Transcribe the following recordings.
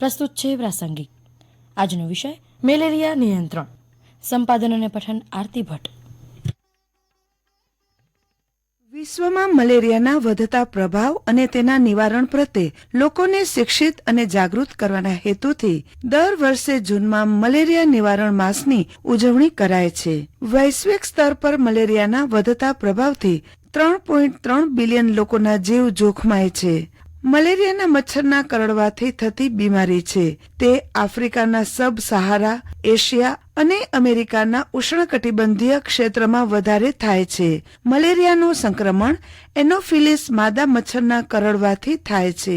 પ્રસ્તુત છે પ્રાસંગિક. આજનો વિષય મેલેરિયા નિયંત્રણ. સંપાદન અને પઠન આરતી ભટ્ટ. વિશ્વમાં મલેરિયાના વધતા પ્રભાવ અને તેના નિવારણ પ્રત્યે લોકોને શિક્ષિત અને જાગૃત કરવાના હેતુથી દર વર્ષે જૂનમાં મલેરિયા નિવારણ માસની ઉજવણી કરાય છે. વૈશ્વિક સ્તર પર મલેરિયાના વધતા પ્રભાવથી 3.3 બિલિયન લોકોના જીવ જોખમાય છે. મલેરિયાના મચ્છરના કરડવાથી થતી બીમારી છે. તે આફ્રિકાના સબ સહારા, એશિયા અને અમેરિકાના ઉષ્ણકટિબંધીય ક્ષેત્રમાં વધારે થાય છે. મલેરિયાનું સંક્રમણ એનોફિલિસ માદા મચ્છરના કરડવાથી થાય છે.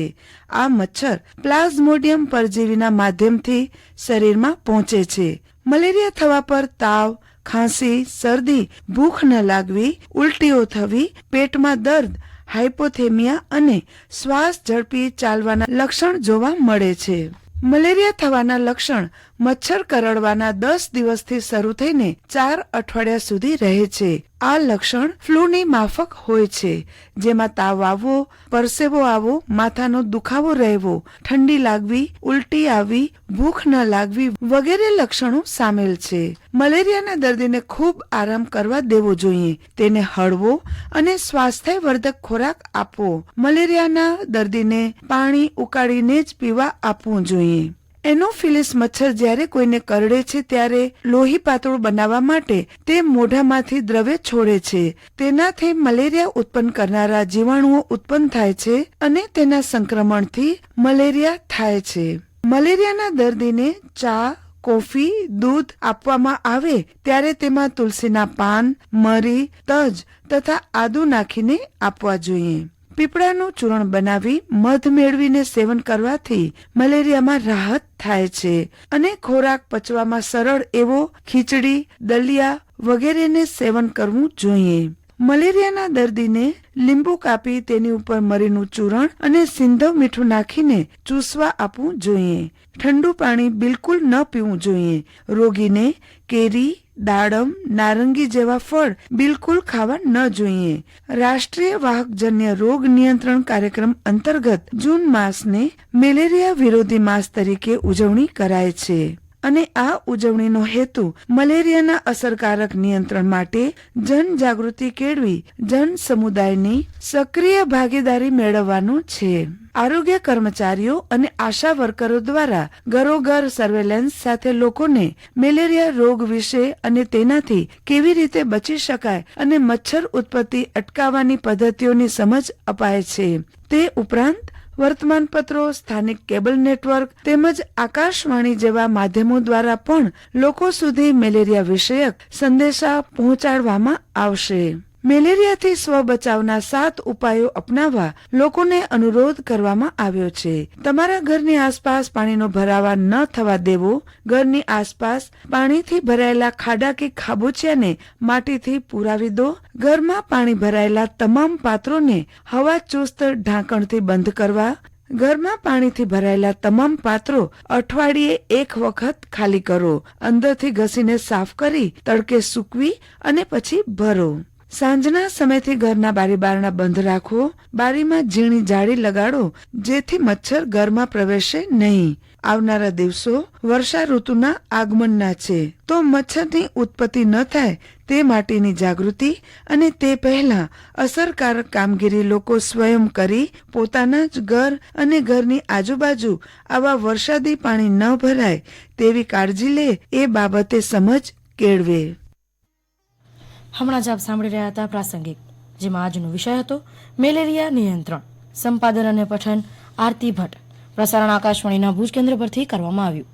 આ મચ્છર પ્લાઝ્મોડિયમ પરજીવીના માધ્યમથી શરીરમાં પહોંચે છે. મલેરિયા થવા પર તાવ, ખાંસી, શરદી, ભૂખ ન લાગવી, ઉલટીઓ થવી, પેટમાં દર્દ, હાઇપોથેમિયા અને શ્વાસ ઝડપી ચાલવાના લક્ષણ જોવા મળે છે. મલેરિયા થવાના લક્ષણ મચ્છર કરડવાના 10 દિવસથી શરૂ થઈને 4 અઠવાડિયા સુધી રહે છે. આ લક્ષણ ફ્લૂની માફક હોય છે, જેમાં તાવ આવવો, પરસેવો આવવો, માથાનો દુખાવો રહેવો, ઠંડી લાગવી, ઉલટી આવવી, ભૂખ ન લાગવી વગેરે લક્ષણો સામેલ છે. મલેરિયાના દર્દીને ખૂબ આરામ કરવા દેવો જોઈએ. તેને હળવો અને સ્વાસ્થ્યવર્ધક ખોરાક આપવો. મલેરિયાના દર્દીને પાણી ઉકાળીને જ પીવા આપવું જોઈએ. એનોફિલિસ મચ્છર જ્યારે કોઈને કરડે છે ત્યારે લોહી પાતળું બનાવવા માટે તે મોઢામાંથી દ્રવ્ય છોડે છે. તેનાથી મલેરિયા ઉત્પન્ન કરનારા જીવાણુઓ ઉત્પન્ન થાય છે અને તેના સંક્રમણથી મલેરિયા થાય છે. મલેરિયાના દર્દીને ચા, કોફી, દૂધ આપવામાં આવે ત્યારે તેમાં તુલસીના પાન, મરી, તજ તથા આદુ નાખીને આપવા જોઈએ. પીપળાનું ચૂર્ણ બનાવી મધ મેળવીને સેવન કરવાથી મલેરિયામાં રાહત થાય છે અને ખોરાક પચવામાં સરળ એવો ખીચડી, દલિયા વગેરેને સેવન કરવું જોઈએ. મલેરિયાના દર્દીને લીંબુ કાપી તેની ઉપર મરીનું ચૂર્ણ અને સિંધવ મીઠું નાખીને ચૂસવા આપવું જોઈએ. ઠંડુ પાણી બિલકુલ ન પીવું જોઈએ. રોગીને કેરી, દાડમ, નારંગી જેવા ફળ બિલકુલ ખાવા ન જોઈએ. રાષ્ટ્રીય વાહકજન્ય રોગ નિયંત્રણ કાર્યક્રમ અંતર્ગત જૂન માસને મેલેરિયા વિરોધી માસ તરીકે ઉજવણી કરાય છે અને આ ઉજવણીનો હેતુ મલેરિયાના અસરકારક નિયંત્રણ માટે જનજાગૃતિ કેળવી જન સમુદાયની સક્રિય ભાગીદારી મેળવવાનો છે. આરોગ્ય કર્મચારીઓ અને આશા વર્કરો દ્વારા ઘરોઘર સર્વેલન્સ સાથે લોકોને મેલેરિયા રોગ વિશે અને તેનાથી કેવી રીતે બચી શકાય અને મચ્છર ઉત્પત્તિ અટકાવવાની પદ્ધતિઓની સમજ અપાય છે. તે ઉપરાંત વર્તમાનપત્રો, સ્થાનિક કેબલ નેટવર્ક તેમજ આકાશવાણી જેવા માધ્યમો દ્વારા પણ લોકો સુધી મેલેરિયા વિષયક સંદેશા પહોંચાડવામાં આવશે. મેલેરિયાથી સ્વ બચાવના 7 ઉપાયો અપનાવવા લોકોને અનુરોધ કરવામાં આવ્યો છે. તમારા ઘરની આસપાસ પાણીનો ભરાવા ન થવા દેવો. ઘરની આસપાસ પાણીથી ભરાયેલા ખાડા કે ખાબોચિયાને માટીથી પુરાવી દો. ઘરમાં પાણી ભરાયેલા તમામ પાત્રોને હવાચુસ્ત ઢાંકણથી બંધ કરવા. ઘરમાં પાણીથી ભરાયેલા તમામ પાત્રો અઠવાડિયે 1 વખત ખાલી કરો. અંદરથી ઘસીને સાફ કરી તડકે સૂકવી અને પછી ભરો. સાંજના સમયથી ઘરના બારી બારણા બંધ રાખો. બારીમાં ઝીણી જાળી લગાડો જેથી મચ્છર ઘરમાં પ્રવેશે નહીં. આવનારા દિવસો વર્ષા ઋતુના આગમનના છે, તો મચ્છરની ઉત્પત્તિ ન થાય તે માટેની જાગૃતિ અને તે પહેલા અસરકારક કામગીરી લોકો સ્વયં કરી પોતાના જ ઘર અને ઘરની આજુબાજુ આવા વરસાદી પાણી ન ભરાય તેવી કાળજી લે એ બાબતે સમજ કેળવે. હમણાં જ આપ સાંભળી રહ્યા હતા પ્રાસંગિક, જેમાં આજનો વિષય હતો મેલેરિયા નિયંત્રણ. સંપાદન અને પઠન આરતી ભટ્ટ. પ્રસારણ આકાશવાણીના ભુજ કેન્દ્ર પરથી કરવામાં આવ્યું.